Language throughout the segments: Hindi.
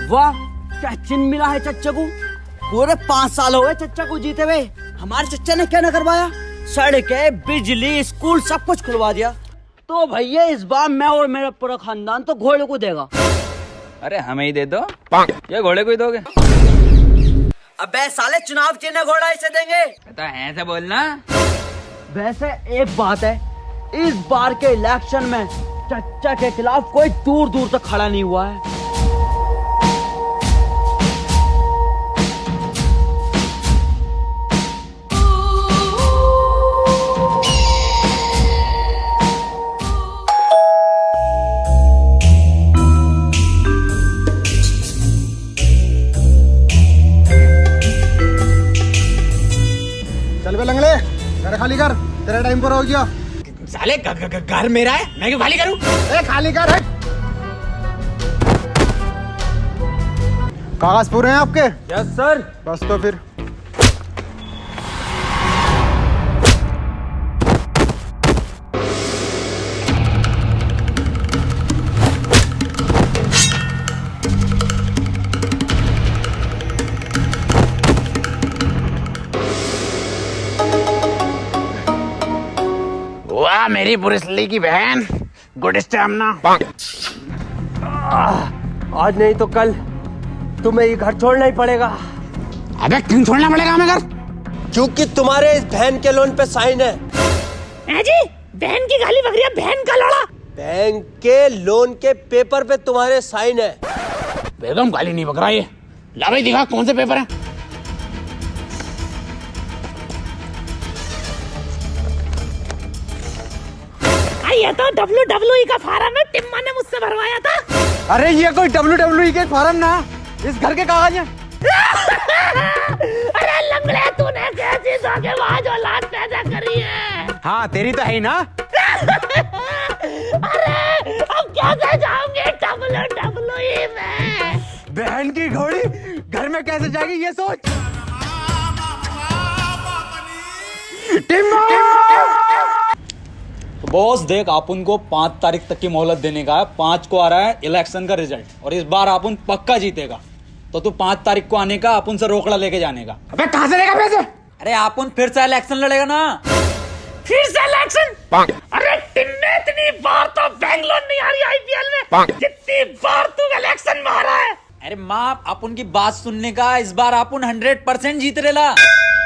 वाह, क्या चिन्ह मिला है चच्चा को। पूरे 5 साल हो गए चच्चा को जीते हुए। हमारे चच्चा ने क्या न करवाया, सड़कें, बिजली, स्कूल सब कुछ खुलवा दिया। तो भैया इस बार मैं और मेरा पूरा खानदान तो घोड़े को देगा। अरे हमें ही दे दो, ये घोड़े को ही दोगे? अबे साले, चुनाव चिन्ह घोड़ा इसे देंगे तो ऐसे बोलना। वैसे एक बात है, इस बार के इलेक्शन में चच्चा के खिलाफ कोई दूर दूर तक खड़ा नहीं हुआ है। चल बे लंगड़े, घर खाली कर, तेरा टाइम पर हो गया। साले घर मेरा है, मैं क्यों खाली करूं? खाली कर। कागज पूरे हैं आपके? Yes sir. बस तो फिर वाह मेरी ब्रूस ली की बहन, गुड स्टैमिना। आज नहीं तो कल तुम्हें ये घर छोड़ना ही पड़ेगा। अबे क्यों छोड़ना पड़ेगा हमें घर? क्योंकि तुम्हारे इस बहन के लोन पे साइन है। जी बहन की गाली बकरिया, बहन का लोड़ा। बैंक के लोन के पेपर पे तुम्हारे साइन है। बेगम गाली नहीं बकरा ये। ला भाई दिखा कौन से पेपर है। ये तो WWE का फार्म है, टिम्मा ने मुझसे भरवाया था। अरे ये कोई WWE के फार्म ना, इस घर के कागज हैं। अरे लंगड़े, तूने कैसी धोखेबाज औलाद पैदा करी है। हाँ तेरी तो है ही ना। अरे अब कैसे जाऊंगे WWE में? बहन की घोड़ी घर में कैसे जाएगी ये सोच। बॉस देख, आप उनको 5 तारीख तक की मोहलत देने का है। 5 को आ रहा है इलेक्शन का रिजल्ट, और इस बार आप उन पक्का जीतेगा। तो तू 5 तारीख को आने का, आप उनसे रोकड़ा लेके जाने का। अबे कहां से लेगा पैसे? अरे आप उन फिर से इलेक्शन लड़ेगा ना। फिर से इलेक्शन? अरे टिन्ने, इतनी बार तो बैंगलोर नहीं आ रही IPL में, जितनी बार तू इलेक्शन में आ रहा है। अरे माँ, आप उनकी बात सुनने का, इस बार आप उन 100% जीत रेला।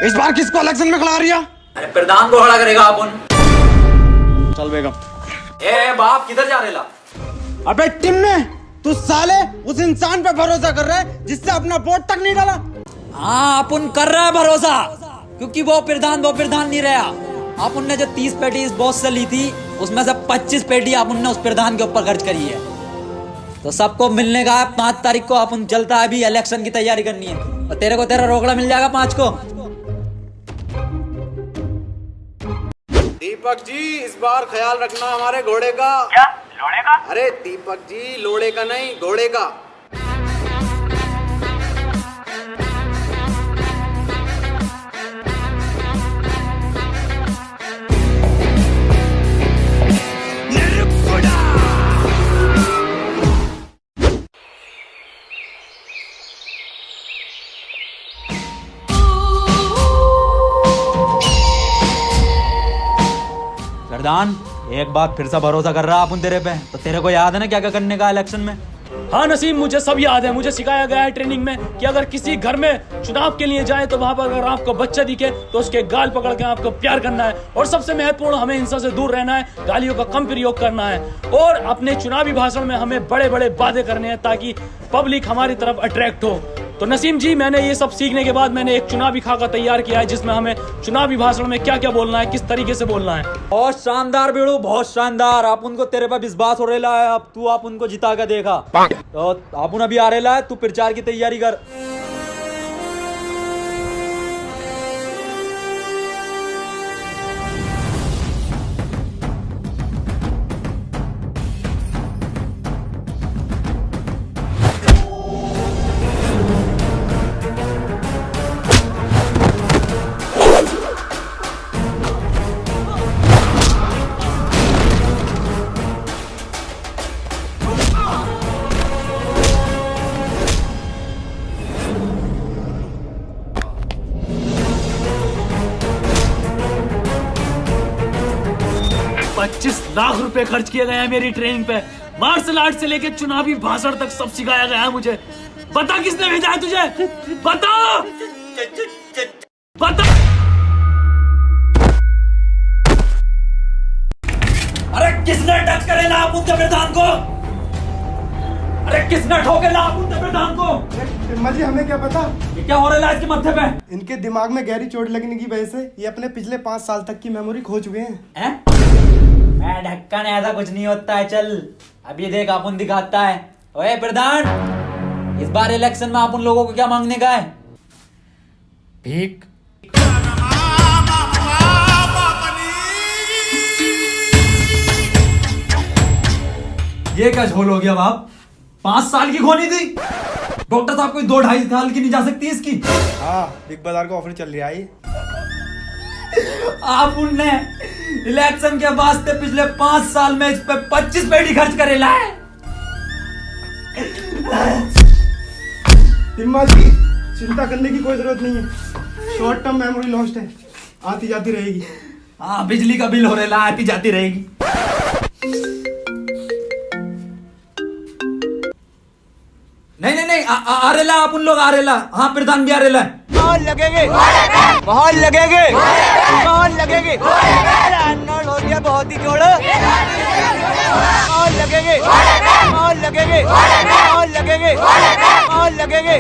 इस बार किसको इलेक्शन में खड़ा रिया? अरे प्रधान को खड़ा करेगा आप उन। चल बेगम। ए बाप, किधर जा रेला? अबे टिम्मे, तू साले उस इंसान पे भरोसा कर रहा है जिससे अपना वोट तक नहीं डाला। हाँ, आप उन कर रहा है भरोसा, क्योंकि वो प्रधान नहीं रहा। आप उनने जो 30 पेटी इस बॉस से ली थी, उसमें से 25 पेटी आप उनने उस प्रधान के ऊपर खर्च करी है। तो सबको मिलने का 5 तारीख को आप उन चलता है, अभी इलेक्शन की तैयारी करनी है। और तेरे को तेरा रोकड़ा मिल जाएगा 5 को। दीपक जी, इस बार ख्याल रखना हमारे घोड़े का। क्या लोड़े का? अरे दीपक जी, लोड़े का नहीं, घोड़े का। प्रधान, एक बार फिर से भरोसा कर रहा है अपन तेरे पे। तो तेरे को याद है ना क्या क्या करने का इलेक्शन में? हाँ नसीम, मुझे सब याद है। मुझे सिखाया गया है ट्रेनिंग में कि अगर किसी घर में चुनाव के लिए जाए तो वहां पर अगर आपको बच्चा दिखे तो उसके गाल पकड़ के आपको प्यार करना है। और सबसे महत्वपूर्ण, हमें हिंसा से दूर रहना है, गालियों का कम प्रयोग करना है, और अपने चुनावी भाषण में हमें बड़े बड़े वादे करने हैं ताकि पब्लिक हमारी तरफ अट्रैक्ट हो। तो नसीम जी, मैंने ये सब सीखने के बाद मैंने एक चुनावी खाका तैयार किया है, जिसमें हमें चुनावी भाषण में क्या क्या बोलना है, किस तरीके से बोलना है। बहुत शानदार बेड़ू, बहुत शानदार। आप उनको, तेरे पे विश्वास हो रहा है। अब तू आप उनको जिता के देखा। तो आप उन अभी आ रहा है, तू प्रचार की तैयारी कर। लाख रुपए खर्च किए गए हैं मेरी ट्रेनिंग पे। मार्शल आर्ट से लेके चुनावी भाषण तक सब सिखाया गया है मुझे। बता किसने भेजा है तुझे? बता बता। अरे किसने टच करे ना आप उनके प्रधान को? अरे किसने ठोके ना आप उनके प्रधान को? टिम्मा जी हमें क्या पता, ये क्या हो रहा है इसके मत्थे पे? इनके दिमाग में गहरी चोट लगने की वजह से ये अपने पिछले 5 साल तक की मेमोरी खो चुके हैं। मैं ढक्कन, ऐसा कुछ नहीं होता है। चल अभी देख अपन दिखाता है। ओए प्रधान, इस बार इलेक्शन में आप उन लोगों को क्या मांगने का है? भीख। ये क्या झोल हो गया बाप? 5 साल की खोनी थी। डॉक्टर साहब कोई 2-2.5 साल की नहीं जा सकती इसकी। हाँ, बिग बाजार का ऑफर चल रहा है। आप उनने इलेक्शन के वास्ते पिछले 5 साल में इस पे 25 पेटी खर्च करेला है। टिम्मा जी चिंता करने की कोई जरूरत नहीं है, शॉर्ट टर्म मेमोरी लॉस्ट है, आती जाती रहेगी। हाँ, बिजली का बिल हो रहा है, आती जाती रहेगी। नहीं, आ रेला आप उन लोग आ रेला। हाँ, प्रधान भी आ रेला है। बहुत लगेंगे, बहुत लगेंगे, बहुत लगेंगे। अर्नोल्ड हो गया बहुत ही जोड़। बहुत लगेंगे, बहुत लगेंगे, बहुत लगेंगे, बहुत लगेंगे।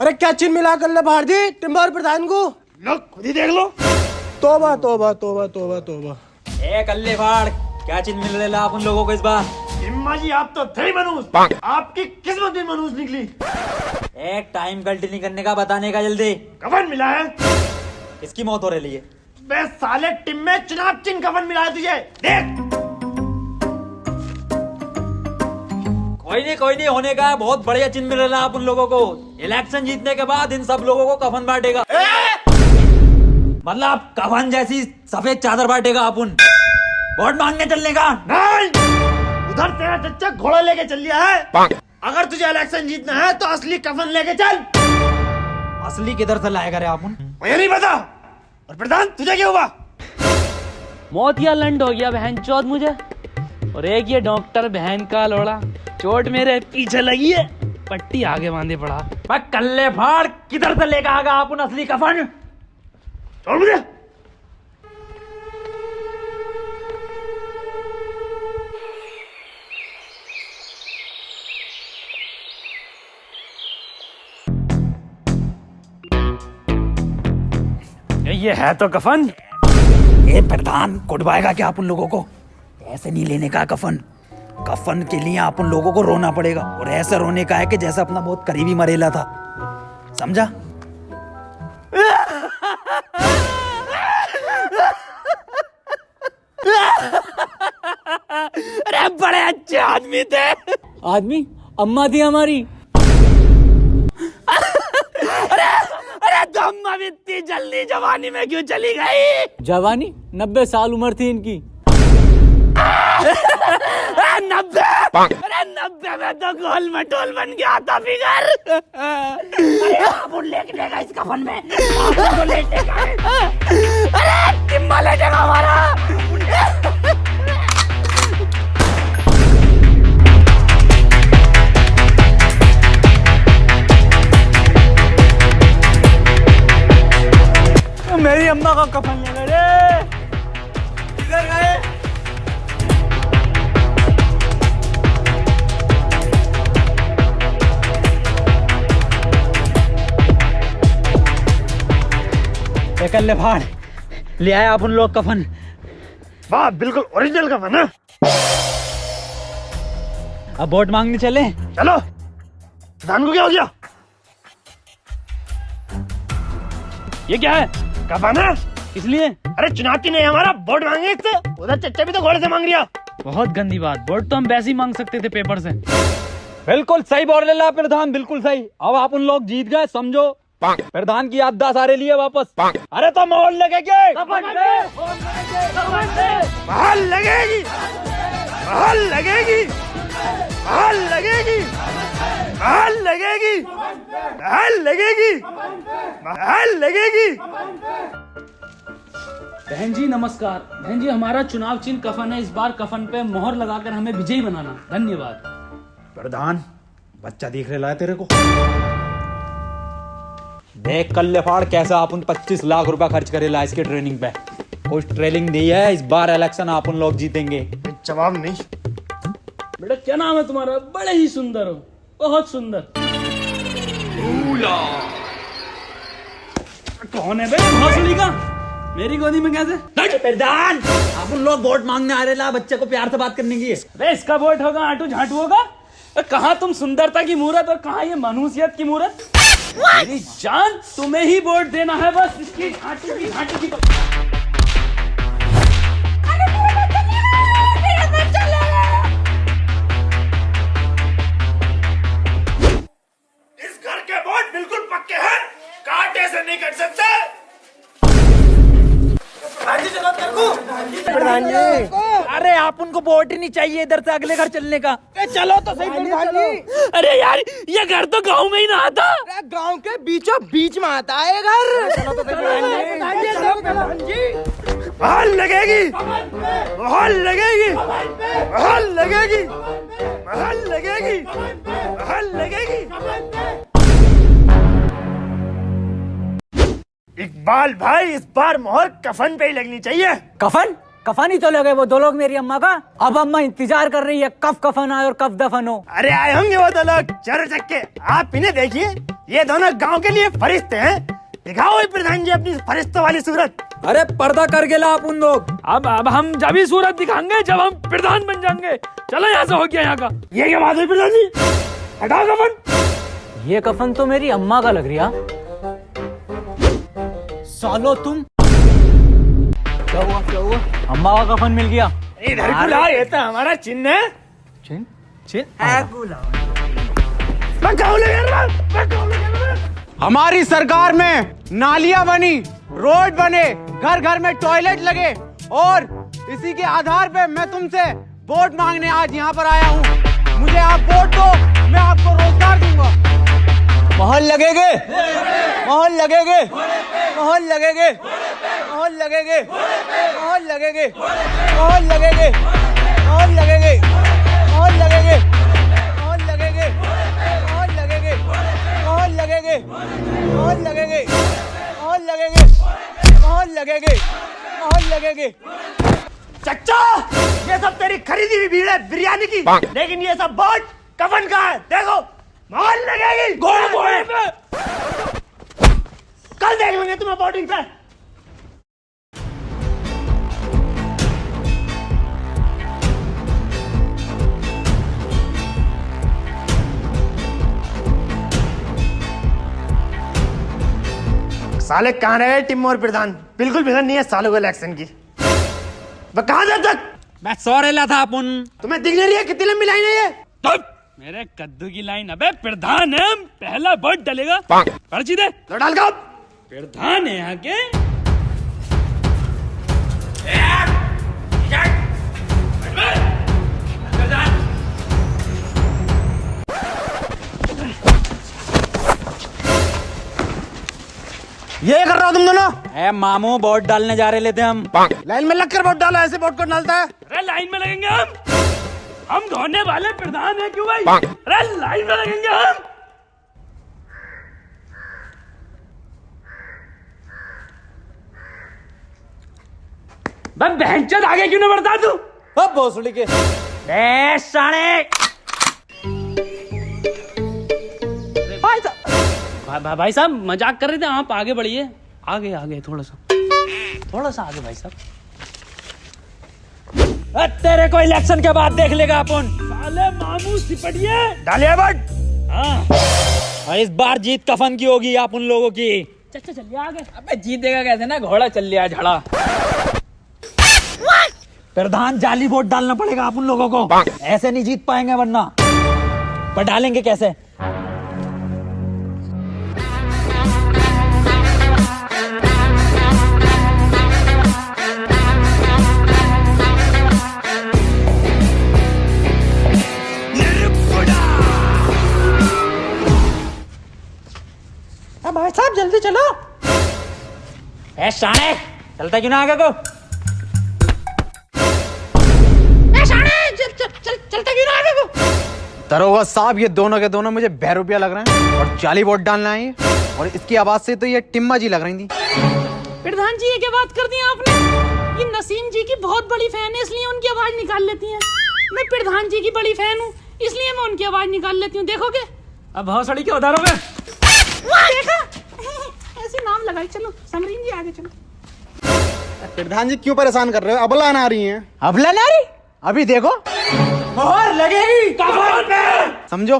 अरे क्या चिन्ह मिला कर ले बाहर जी टिम्बा और प्रधान को? लो खुद ही देख लो। तोबा तोबा तोबा तोबा तोबा। ए कल्ले फाड़, क्या चीज मिल रहा है आप उन लोगों को इस बार? टिम्मा जी आप तो थे ही मनूस, आपकी किस्मत भी मनूस निकली। एक टाइम गलती नहीं करने का, बताने का जल्दी। कफन मिला है। इसकी मौत हो रही है। बे साले टिम में चुनाव चिन्ह कफन मिला है तुझे, देख। कोई नहीं होने का है। बहुत बढ़िया चिन्ह मिल रहा है आप उन लोगों को। इलेक्शन जीतने के बाद इन सब लोगों को कफन बांटेगा। मतलब कफन जैसी सफेद चादर बांटेगा अपन। वोट मांगने चलने का नहीं, उधर तेरा चच्चा घोड़ा लेके चल लिया है। अगर तुझे इलेक्शन जीतना है तो असली कफन लेके चल। असली किधर से लाएगा रे अपन? मुझे नहीं पता। और प्रधान तुझे क्या हुआ? मौत या लंड हो गया बहन चौथ मुझे। और एक ये डॉक्टर बहन का लोड़ा, चोट मेरे पीछे लगी है, पट्टी आगे बांधे पड़ा। बस कल्ले फाड़, किधर से लेकर आगा अपन असली कफन? छोड़ मुझे। ये है तो कफन। ये प्रधान कुटवाएगा क्या अपन लोगों को? ऐसे नहीं लेने का कफन। कफन के लिए अपन लोगों को रोना पड़ेगा, और ऐसे रोने का है कि जैसे अपना बहुत करीबी मरेला था। समझा? अरे बड़े अच्छे आदमी थे। आदमी? अम्मा थी हमारी। अरे तो अम्मा भी इतनी जल्दी जवानी में क्यों चली गई? जवानी 90 साल उम्र थी इनकी। 90? अरे 90 में तो गोल मटोल बन गया था फिगर। अरे आप लेटेगा इस कफन में, आप लेटेगा। अरे टिम्मा लेटेगा हमारा। मेरी अम्मा का कफन ले रे। किधर गए? कल्ले फाड़, ले आए आप उन लोग कफन। वाह, बिल्कुल ओरिजिनल कफन है। अब वोट मांगने चले। चलो। प्रधान को क्या हो गया? ये क्या है? कफन है। इसलिए? अरे चुनाव नहीं हमारा, वोट मांगे इससे। उधर चच्चा भी तो घोड़े से मांग रिया। बहुत गंदी बात। वोट तो हम वैसे ही मांग सकते थे पेपर से। बिल्कुल सही बोल रहे ला प्रधान, बिल्कुल सही। अब आप उन लोग जीत गए, समझो। प्रधान की याददाश्त सारे लिए वापस। अरे तो मोहर लगेगी, महल लगेगी, महल लगेगी, महल लगेगी, महल लगेगी, महल लगेगी, महल लगेगी। बहन जी नमस्कार। बहन जी हमारा चुनाव चिन्ह कफन है, इस बार कफन पे मोहर लगाकर हमें विजयी बनाना। धन्यवाद। प्रधान बच्चा दिख रहा है तेरे को? देख कल्ले फाड़ कैसा अपन 25 लाख रुपया खर्च करेला इसके ट्रेनिंग पे। कुछ ट्रेनिंग दी है, इस बार इलेक्शन अपन लोग जीतेंगे। जवाब नहीं। बेटा क्या नाम है तुम्हारा? बड़े ही सुंदर हो, बहुत सुंदर। कौन है बे? भोसड़ी का मेरी गोदी में कैसे? प्रधान अपन लोग वोट मांगने आ रहे ला, बच्चे को प्यार से बात करने की। अरे इसका वोट होगा आटू झाटू होगा? कहाँ तुम सुंदरता की मूरत और कहाँ ये मनुष्यत की मूरत? मेरी जान तुम्हें ही वोट देना है, बस इसकी झाटू की झाटू की। इस घर के वोट बिल्कुल पक्के हैं, कांटे से नहीं कट सकते। प्रधान जी, अरे आप उनको वोट ही नहीं चाहिए इधर से अगले घर चलने का। चलो तो सही प्रधान जी। अरे यार ये घर तो गांव में ही ना आता। गांव के बीचों बीच में आता है घर। चलो तो प्रधान जी। बहाल लगेगी, बहाल लगेगी, बहाल लगेगी, बहाल लगेगी, बहाल लगेगी। इकबाल भाई इस बार मोहर कफन पे ही लगनी चाहिए। कफन कफन ही तो लगे वो दो लोग मेरी अम्मा का। अब अम्मा इंतजार कर रही है कब कफन आए और कब दफन हो। अरे आए होंगे वो दो लोग चर चक्के। आप इन्हें देखिए, ये दोनों गांव के लिए फरिश्ते हैं। दिखाओ ये प्रधान जी अपनी फरिश्तों वाली सूरत। अरे पर्दा कर गेला अपन लोग। अब हम जब ही सूरत दिखाएंगे जब हम प्रधान बन जाएंगे। चलो यहाँ से हो गया यहाँ का। ये क्या बात है प्रधान जी? हटाओ कफन। ये कफन तो मेरी अम्मा का लग रहा। सालो तुम क्या हुआ क्या हुआ? अम्मा का कफन मिल गया। इधर को लाओ, ये तो हमारा चिन्ह है। चिन चिन मैं गाँव ले रहा हूँ। हमारी सरकार में नालियां बनी, रोड बने, घर घर में टॉयलेट लगे और इसी के आधार पे मैं तुमसे वोट मांगने आज यहाँ पर आया हूँ। मुझे आप वोट दो, मैं आपको रोजगार दूंगा। मोहर लगेगे, मोहर लगेगे, मोहर लगेगे, मोहर लगेगे, मोहर लगेगे, मोहर लगेगे, मोहर लगेगे, मोहर लगेगे, मोहर लगेगे, मोहर लगेगे, मोहर लगेगे, मोहर लगेगे, मोहर लगेगे, मोहर लगेगे, मोहर लगेगे। चच्चा ये सब तेरी खरीदी हुई भीड़ है बिरयानी की, लेकिन ये सब वोट कफन का है। देखो मोहर लगेगी घोड़े घोड़े पे। कल देख लेंगे तुम्हें वोटिंग पे। साले कहाँ रहे टिम और प्रधान? बिल्कुल फिक्र नहीं है सालों को इलेक्शन की। वह कहाँ था तक? मैं सो रेला था अपन। तुम्हें दिख नहीं रही है कितनी लंबी लाइन है ये? मेरे कद्दू की लाइन। अबे प्रधान है, पहला वोट डलेगा। पर्ची दे। लो डाल का। प्रधान है यहाँ के। ये कर रहा हो तुम दोनों? ए मामू वोट डालने जा रहे थे हम। लाइन में लगकर वोट डालो, ऐसे वोट को डालता है। अरे लाइन में लगेंगे हम धोने वाले प्रधान है क्यों भाई? अरे लाइन में लगेंगे हम। बस बहनचोद आगे क्यों नहीं बढ़ता तू? अब भोसड़ी के साले भाई साहब मजाक कर रहे थे, आप आगे बढ़िए। आगे आगे थोड़ा सा आगे भाई साहब। तेरे को इलेक्शन के बाद देख लेगा अपन। साले मामू सिपटिए। डालिए वोट। हाँ और इस बार जीत कफन की होगी आप उन लोगों की। चल चलिए आगे। अबे जीतेगा कैसे ना, घोड़ा चल लिया झड़ा। प्रधान जाली वोट डालना पड़ेगा आप उन लोगों को, ऐसे नहीं जीत पाएंगे वरना। पर डालेंगे कैसे? भाई साहब जल्दी चलो। ए साले चलता क्यों ना आगे को? चलता क्यों ना आगे को? दरोगा साहब, ये दोनों के दोनों मुझे बहरूपिया लग रहे हैं और जाली वोट डालना है और इसकी आवाज से तो ये टिम्मा जी लग रही थी। प्रधान जी, ये क्या बात कर दी आपने? ये नसीम जी की बहुत बड़ी फैन है, इसलिए उनकी आवाज निकाल लेती हैं। मैं प्रधान जी की बड़ी फैन हूँ, इसलिए मैं उनकी आवाज निकाल लेती हूँ। देखोगे अब भौसड़ी के उधारों में देखा ऐसे नाम लगाई। चलो समरीन जी आगे चलो। प्रधान जी क्यों परेशान कर रहे हो? अबला ना रही हैं। अबला ना रही? अभी देखो मोहर लगेगी कफन पे। समझो।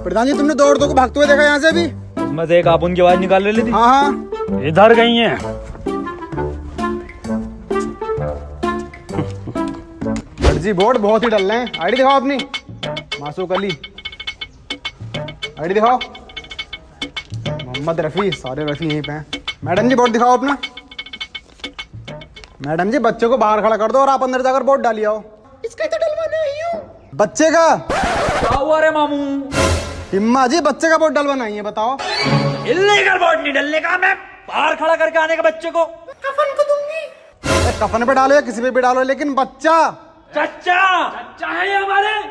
प्रधान जी, तुमने दो औरतों को भागते हुए देखा यहाँ से? अभी उसमें से एक आप उनकी आवाज निकाल रही थी। हाँ हाँ, इधर गई हैं। फर्जी वोट बहुत ही डल रहे हैं। आईडी दिखाओ अपनी। मासूक अली, आईडी दिखाओ। मोहम्मद रफी, सारे रफी यहीं पे हैं। मैडम जी वोट दिखाओ अपना। मैडम जी, बच्चे को बाहर खड़ा कर दो और आप अंदर जाकर वोट डालिए आओ। इसका तो डलवाना ही हूँ। बच्चे का क्या हुआ रे मामू? हिम्मा जी, बच्चे का वोट डलवाना ही है, बताओ। इल्लीगल वोट नहीं डलने का, मैं बाहर खड़ा करके आने का बच्चे को। कफन को दूंगी। कफन पे डालो या किसी पे भी डालो, लेकिन बच्चा। चच्चा चच्चा है ये हमारे।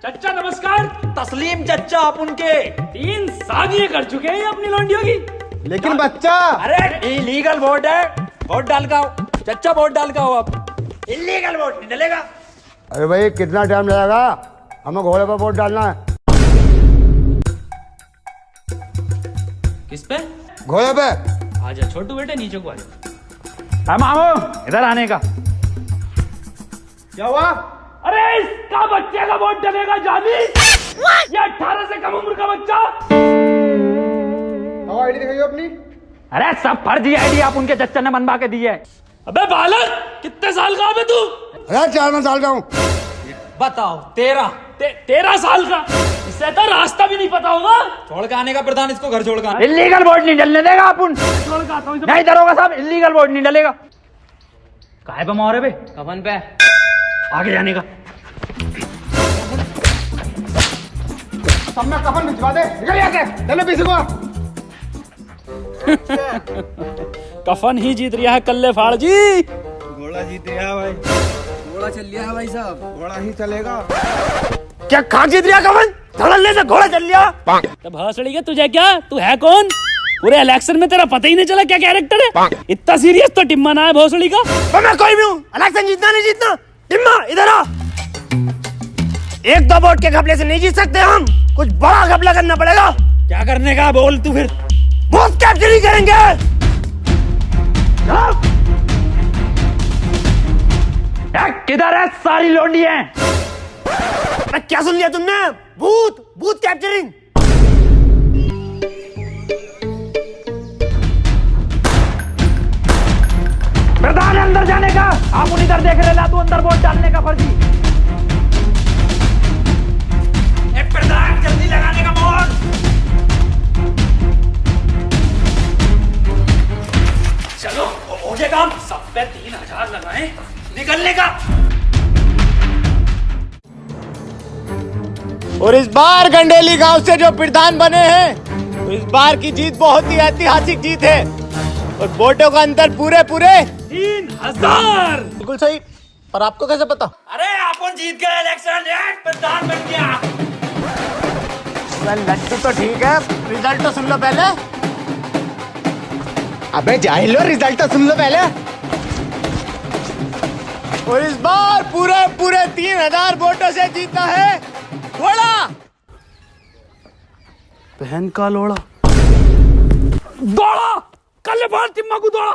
चच्चा नमस्कार। तस्लीम चच्चा आप उनके 3 शादियां कर चुके हैं ये अपनी लौंडियों की। लेकिन बच्चा। अरे इलीगल वोट है, वोट डाल का आओ। चच्चा वोट डाल का आओ आप। इलीगल वोट नहीं डलेगा। अरे भाई, कितना टाइम लगेगा? हमें घोड़े पर वोट डालना है। किस पे? घोड़े पे। आजा छोटू बेटे, नीचे को आजा। मामू इधर आने का। क्या हुआ? अरे इसका बच्चे का वोट डलेगा जानी। ये 18 से कम उम्र का बच्चा। आईडी दिखाइए अपनी। अरे सब फर्जी आईडी आप उनके चच्चा ने बनवा के दी है। अबे बालक, कितने साल का है तू? अरे 4 साल का हूँ। बताओ 13। 13 साल का? इससे तो रास्ता भी नहीं पता होगा। छोड़ के आने का प्रधान, इसको घर छोड़ के। इलीगल वोट नहीं डलने देगा अपन। छोड़ के आता हूं। नहीं दरोगा साहब, इलीगल वोट नहीं डलेगा। काहे पे मोहरे पे? कफन पे आगे जाने का। सब में कफन भिजवा दे। निकल यहाँ से। चलो पीछे को। कफन ही जीत रहा है कल्ले फाड़ जी। घोड़ा जीत गया भाई। घोड़ा चल लिया है भाई साहब। घोड़ा ही चलेगा। क्या खाक जीत रहा कवन? धड़ल्ले से घोड़ा चल लिया। तो भौसड़ी के तुझे क्या? तू है कौन? पूरे इलेक्शन में तेरा पता ही नहीं चला क्या कैरेक्टर है। इतना सीरियस तो टिम्मा ना है भौसड़ी का। तो मैं कोई भी हूँ, इलेक्शन जीतना नहीं जीतना। टिम्मा इधर आ। 1-2 वोट के घपले से नहीं जीत सकते हम, कुछ बड़ा घपला करना पड़ेगा। क्या करने का बोल तू फिर? बूथ कैप्चरिंग करेंगे। किधर है सारी लोंडियां? क्या सुन लिया तुमने? Booth capturing. प्रधान अंदर जाने का, आप उन इधर देख रहे ला, तू अंदर वोट डालने का फर्जी। प्रधान जल्दी लगाने का मोहर। चलो हो जाए काम। सब पे 3000 लगाए, निकलने का। और इस बार गंडेली गांव से जो प्रधान बने हैं, तो इस बार की जीत बहुत ही ऐतिहासिक जीत है और वोटों का अंतर पूरे 3000। बिल्कुल सही। और आपको कैसे पता? अरे अपन जीत गए इलेक्शन, प्रधान बन गया। लड्डू तो ठीक है, रिजल्ट तो सुन लो पहले। अबे जाहिलो, रिजल्ट तो सुन लो पहले। और इस बार पूरे 3000 वोटों से जीता है घोड़ा। बहन का लोड़ा। दौड़ा कल बार टिम्मा को दौड़ा।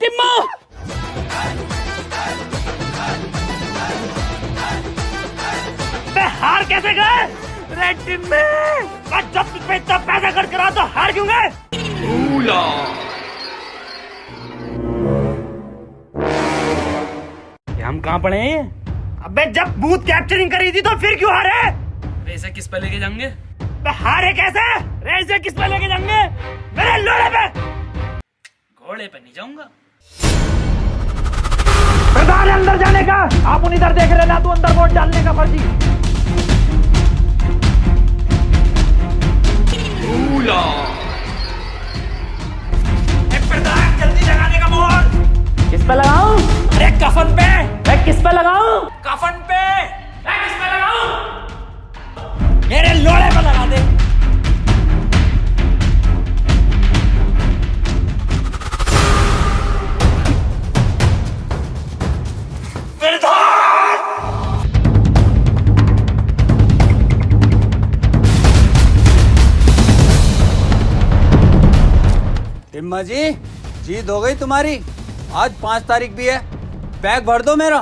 टिम्मा हार कैसे गए? रेड टीम में जब पे इतना पैसा खर्च करा तो हार क्यों गए? हम कहाँ पड़े हैं? अबे जब बूथ कैप्चरिंग करी थी तो फिर क्यों हारे? रेसे किस पे लेके जाएंगे? हारे कैसे? रेसे किस पे लेके जाएंगे? मेरे लोड़े पे। घोड़े पे नहीं जाऊंगा। प्रधान अंदर जाने का, आप उन इधर देख रहे ना, तू अंदर वोट डालने का फर्जी। ड्रैकुला। प्रधान जल्दी लगाने का मोहर। किस पे लगाऊं? अरे कफन पे। मैं किस पे लगाऊं? कफन पे। मैं किस पे लगाऊं? मेरे लोड़े पे लगा दे। टिम्मा जी जीत हो गई तुम्हारी। आज 5 तारीख भी है, बैग भर दो मेरा।